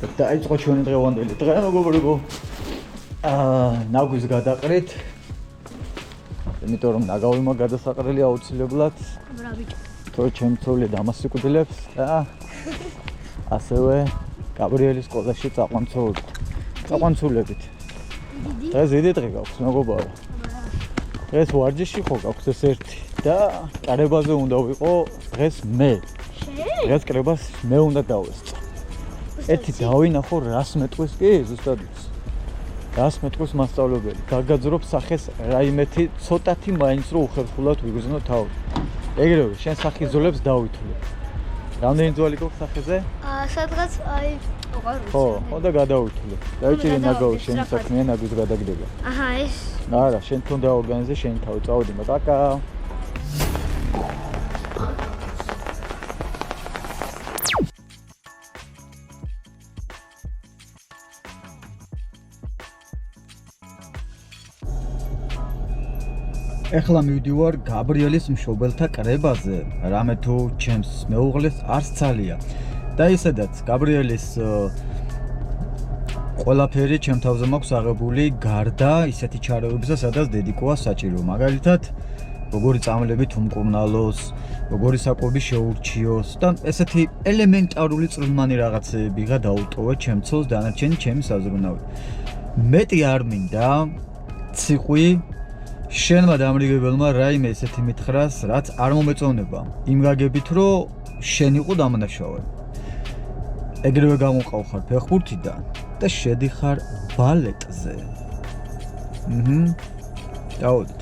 დაიწყო ჩვენი დღევანდელი დღე, მეგობრებო. ნაგვის გადაყრით. იმიტომ რომ ნაგავი მაგ გადასაყრელი აუცილებლად. ბრავიჭო. თო ჩემ ცოლი დამასიკუდილებს და ასევე გაბრიელის სკოლაში წაყვანცულებით. დღეს დიდი დღე გაქვს, მეგობარო. დღეს ვარჯიში ხო გაქვს ეს ერთი და კრებაზე უნდა ვიყო დღეს მე. დღეს კრებას მე უნდა დავესწრო. ერთი დავინახო რას მეტყვის კი ზუსტად ის. რას მეტყვის მასწავლებელი. გაგაძრობ სახეს რაიმეთი ცოტათი მაინც რო უხერხულად ვიგრძნო თავი. ეგრევე შენ სახიზოლებს დავითვლებ. რამდენი ძვალი გქონდა სახეზე? სადღაც აი ხო, და გადავითვლებ. დაიჭირე ნაგავი შენ საქმეა ნაგვის გადაგდება. აჰა, ეს. არა, შენ თუნ დაორგანიზე შენი თავი. წავედი მაკაკა. ეხლა მივდივარ გაბრიელის მშობელთა კრებაზე, რამე თუ ჩემს მეუღლეს არც ცალია. და ისედაც გაბრიელის ყველაფერი ჩემ თავზე მაქვს აღებული გარდა ისეთი ჩარეობისა, სადაც დედიკოა საჭირო. მაგალითად, როგორი წამლებით უმკურნალოს, როგორი საკვები შეურჩიოს და ესეთი ელემენტარული წვრილმანი რაღაცებიღა დაუტოვე ჩემ ცოლს დანარჩენი ჩემი საზრუნავი. მეტი არ მინდა ციყვი შენმა დამრიგებელმა რაიმე ესეთი მითხრას, რაც არ მომეწონება. იმ გაგებით, რომ შენ იყო დამნაშავე. ეგრევე გამოყავ ხარ ფეხბურთიდან და შედიხარ ბალეტზე. დავუდით.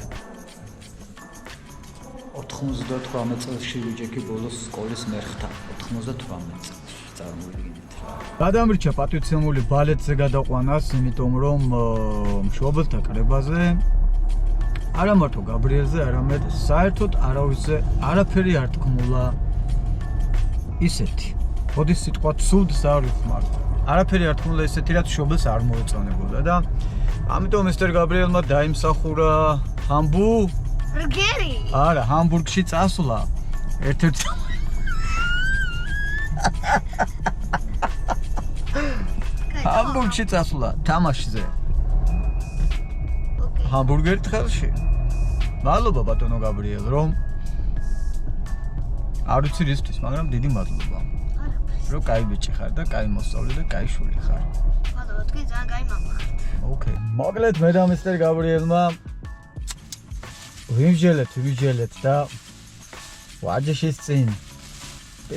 98 წელს შევიჯექი ბოლოს სკოლის მერხთა. 98 წელს წარმოვიდგინეთ რა. გადამრჩა პატივცემული ბალეტზე გადაყვანას, იმიტომ რომ მშობელთა კრებაზე არა მარტო გაბრიელზე, არამედ საერთოდ არავისზე არაფერი არ თქმულა ისეთი. როდის სიტყვა ცუდს არ ვიხმართ. არაფერი არ თქმულა ისეთი, რაც მშობელს არ მოეწონებოდა და ამიტომ მისტერ გაბრიელმა დაიმსახურა რგერი. არა, ჰამბურგში წასვლა. ერთ-ერთი ჰამბურგში წასვლა თამაშზე. ჰამბურგერით ხელში. მადლობა ბატონო გაბრიელ, რომ არ ვიცი რისთვის, მაგრამ დიდი მადლობა. რომ კაი ბიჭი ხარ და კაი მოსწავლე და კაი შვილი ხარ. მადლობა, თქვენ ძალიან კაი მამა ხართ. ოკეი. მოკლედ მე და მისტერ გაბრიელმა ვიმჯელეთ და ვარჯიშის წინ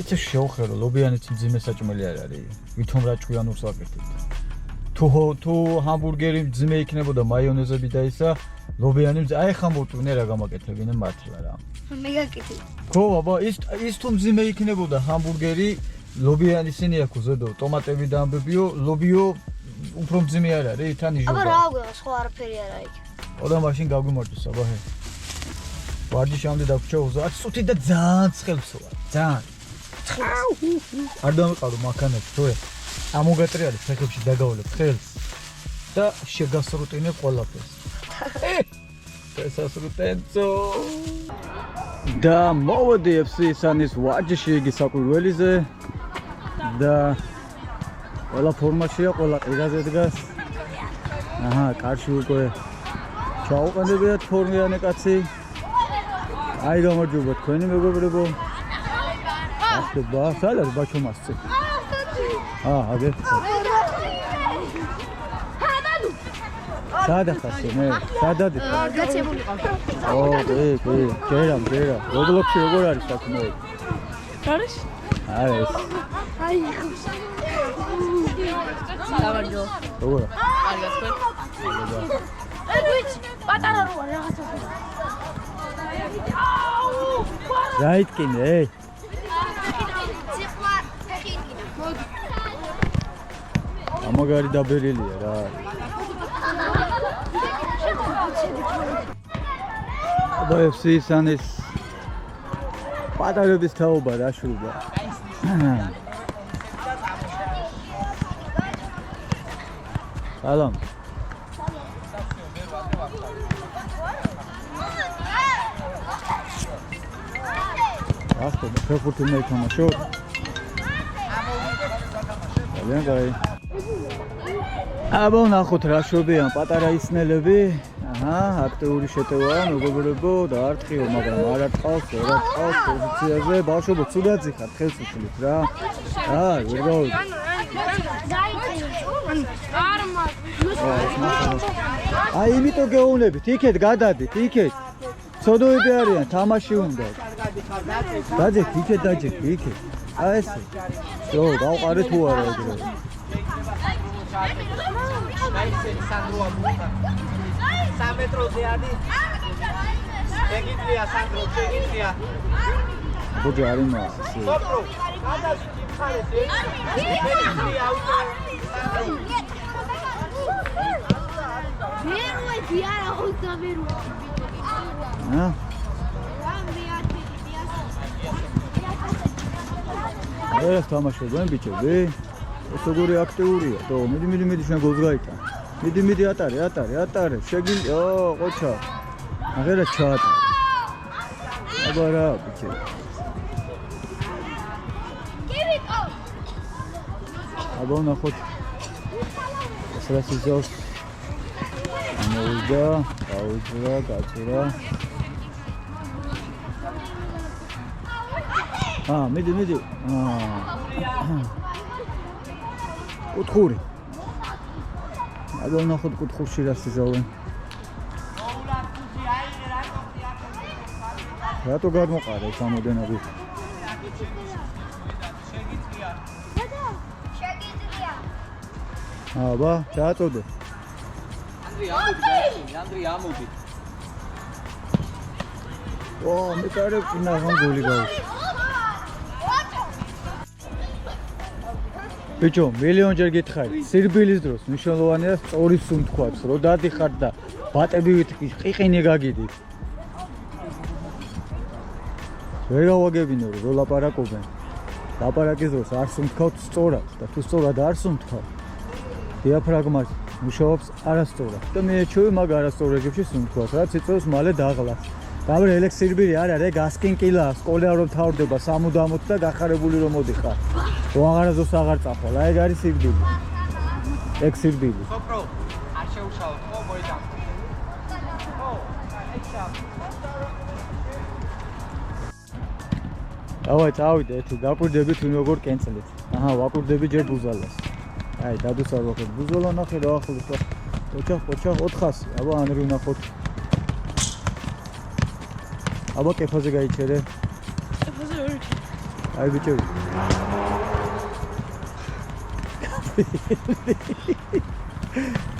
ეცე შევხედო, ლობიანიც მძიმე საჭმელი არ არის. ვითომ რა ჭკვიანურს ვაკეთებთ. თუ ჰამბურგერი მძიმე იქნებოდა მაიონეზები და ისა, ლობიანი აი ხა მოვწვნე რა გამაკეთებინე მართლა რა. მე გაკეთე. ხო, აბა ის თუ მძიმე იქნებოდა ჰამბურგერი, ლობიანი ისინი აქვს ზედო, ტომატები და ამბებიო, ლობიო უფრო მძიმე არ არის, თან იჟობა. აბა რა გვია, სხვა არაფერი არ არის. ოდა მაშინ გაგვიმორჩის, აბა ჰე. ვარჯიშამდე დაგვრჩა უზად სუთი და ძალიან ცხელს ვარ, ძალიან. არ დამიყარო მანქანებს, თორე ამოგატრიალებ ფეხებში დაგავლებ ხელს და შეგასრუტინებ ყველაფერს. ესასრუტენცო. და მოვედი FC-ის ვარჯიში იგი საკვირველიზე და ყველა ფორმაშია, ყველა ყირაზე დგას. აჰა, კარში უკვე ჩაუყენებიათ ფორმიანი კაცი. აი გამარჯობა თქვენი მეგობრებო. ახლა სად არის ბაჩო მასწე? აგერ. სადა ხარ მე? სადადი? გაცემული ყავ. კი, ჯერამ. რობლოქსი როგორ არის საქმე? არის? არის. აი ხო. დავარჯო. როგორ? კარგად ხო? ეგვიჩ, პატარა როა რაღაცა. რაიტკინე, ამაგარი დაბერილია რა. აბა FC-ის პატარების თაობა რა შრუბა. სალამ. ახლა ფეხბურთი მე თამაშობ. ძალიან კაი. აბა ნახოთ რა შობიან პატარა ისნელები. აჰა, აქტიური შეტევაა, მეგობრებო, დაარტყიო, მაგრამ არ არტყავს, ვერ არტყავს პოზიციაზე. ბავშვებო, ცუდად ზიხართ, ხელს უშლით რა. ვერ გავიგე. აი, იმიტომ გეუბნებით, იქეთ გადადით, იქეთ. ცოდოები არიან, თამაში უნდა. დაძეთ, იქეთ დაძეთ, იქეთ. აი ესე. ჯო, გავყარე თუ არა ეგრე. სამეტროზე არის. შეგიძლია სანდრო, შეგიძლია. ბოჯი არ იმას ისე. სოფრო, გადაში იმხარეს, შეგიძლია აუტო. ვერუე დიარა უსა ვერუე. ა? ეს თამაშობენ ბიჭები. ეს როგორი აქტიურია. დო, მიდი შენ გოლს გაიტან. მიდი ატარე. შეგიძლია, ყოჩა. აღარა ჩაატარე. აბა რა ბიჭები. გივიკო. აბა ნახოთ. ეს რა სიზოს. მოვიდა, აუძრა, გაწურა. მიდი. კუთხური. აბა ნახოთ კუთხურში რა სიზავენ. რატო გამოყარე ეს ამოდენები? შეგიძლია. აბა, დააწოდე. ანდრი ამოდი. მე კარებ ნახან გოლი გავუშვი. ბიჭო, მილიონჯერ გითხარი, სირბილის დროს მნიშვნელოვანია სწორი სუნთქვაც, რო დადიხარ და ბატებივით ყიყინი გაგიდით. ვერ გავაგებინო, რომ ლაპარაკობენ. ლაპარაკის დროს არ სუნთქავთ სწორად და თუ სწორად არ სუნთქავთ, დიაფრაგმას მუშაობს არასწორად და მე ეჩვევი მაგ არასწორ რეგებში სუნთქვას, რაც იწვევს მალე დაღლას. გაბრე ელექსირბილი არ არის, გასკინკილა, სკოლა რომ თავდება სამუდამოდ და გახარებული რომ მოდიხარ. აღარაზოს აღარ წახვალ, აი ეგ არის სირბილი. ეგ სირბილი. სოფრო, არ შეუშავოთ, ხო, მოიძახ. ხო, დავაი, წავიდე, ერთი გაკვირდებით ვინ როგორ კენწლით. აჰა, ვაკვირდები ჯერ ბუზალას. აი, დადუსარ ვაკვირდ. ბუზალა ნახე რა ახლოს. ოჩახ 400. აბა ანრი ვნახოთ. აბა კეფაზე გაიჩერე. კეფაზე ვერ იქ. აი ბიჭები.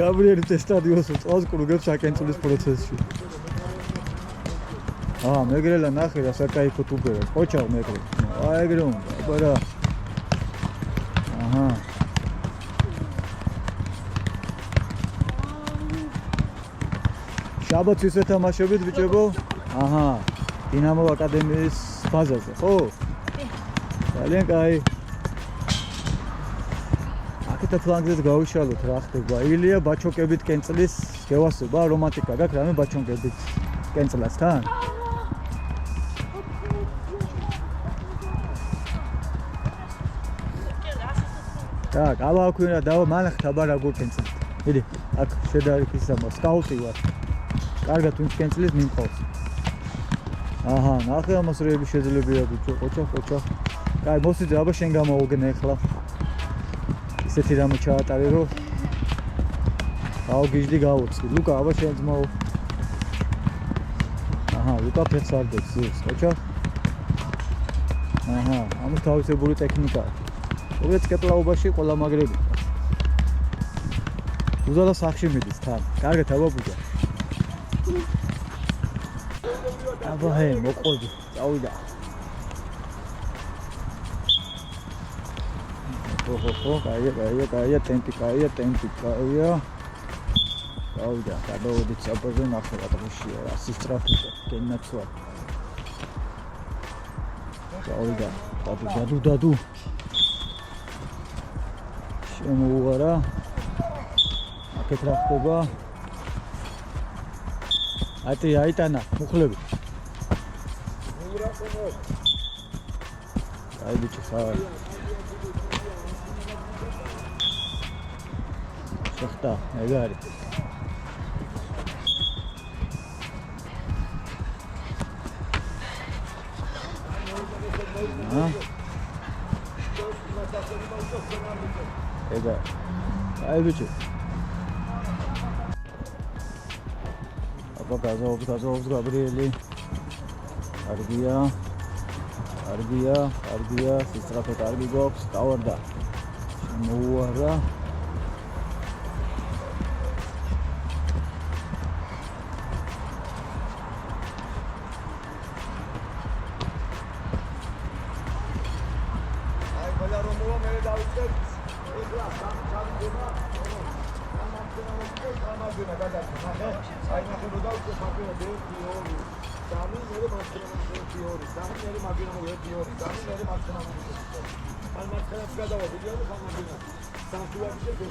გაბრიელი სტადიონს წავს კრუგებს აკენწულის პროცესში. მეგრელა ნახე რა საკაიფო თუბერა. ყოჩავ მეგრე. აი ეგრე უნდა. აბა რა. აჰა. შაბათს ისე თამაშებით ბიჭებო? აჰა. დინამო აკადემიის ბაზაზე, ხო? ძალიან კაი. აქეთა ფლანგზე გავიშალოთ რა ხდება. ილია ბაჩოკებით კენწლის გევასება, რომანტიკა გაქვს რამე ბაჩოკებით კენწლასთან? так, აბა აქ ვინა დავა მანახ თაბარა გუკენწლით. მიდი, აქ შედარით ისამა სკაუტი ვარ. კარგად ვინც კენწლის მიმყავს. აჰა, ნახე ამას რეები შეძლებია ბიჭო, ყოჩა. კაი, მოსიძე, აბა შენ გამოვგნე ახლა. ისეთი რამე ჩაატარე რომ გავგიჟდი გავუცხი. ლუკა, აბა შენ ძმაო. აჰა, ლუკა ფეხს არ დებს, ზის, ყოჩა. აჰა, ამის თავისებური ტექნიკაა. უბრალოდ კეპლაობაში ყველა მაგრები. უზალა სახში მიდის თან. კარგად აბა ბუჯა. აბა ჰე, მოყოლდი. წავიდა. ხო, კაია, ტემპი, კაია. წავიდა, გადავედით საფაზე ნახოთ რაშია, რა სისტრაფია, გენაცვა. წავიდა, დადუ. შემოუღარა. აქეთ რა ხდება? აიტანა, მუხლები. აი ბიჭი ხარ. შეხტა, ეგ არის. ეგა. აი ბიჭო. აბა გაზობს გაბრიელი. კარგია, სისწრაფე კარგი გვაქვს, გავარდა. მოუარა.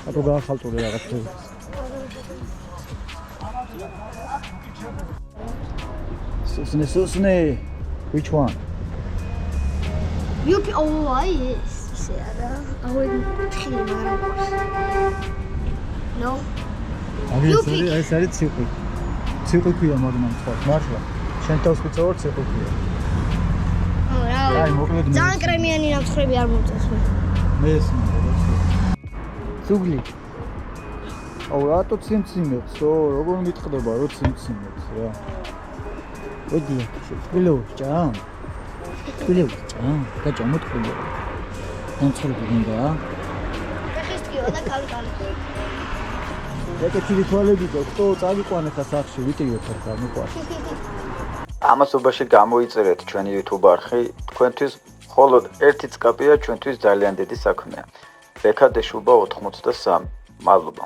აბა გაახალტული რაღაცა. Susne. Which one? You can, oh, I Sarah. I wouldn't kill No? აი საერთოდ ციყი. ციყი ქვია მაგრამ თქვა. მართლა. შენ თავს ვიწოვარ ციყი ქვია. აი მოკლედ ძალიან კრემიანი ნამცხრები არ მომწონს მე. მეს ზუგლი. აუ რატო ციმციმებს? როგორ მიტყდება რო ციმციმებს რა. ვედი, შვილოჭა. გაჭა მოთხოვნა. ნამცხრები გინდა? ხისტიო და კალკალი. ეკეთილი თვალები გქო, წავიყვანე ხა სახში, ვიტიოთ ხა მოყვარს. ამასობაში გამოიწერეთ ჩვენი YouTube არხი, თქვენთვის მხოლოდ ერთი წკაპია ჩვენთვის ძალიან დიდი საქმეა. ბექადეშუბა 83. მადლობა.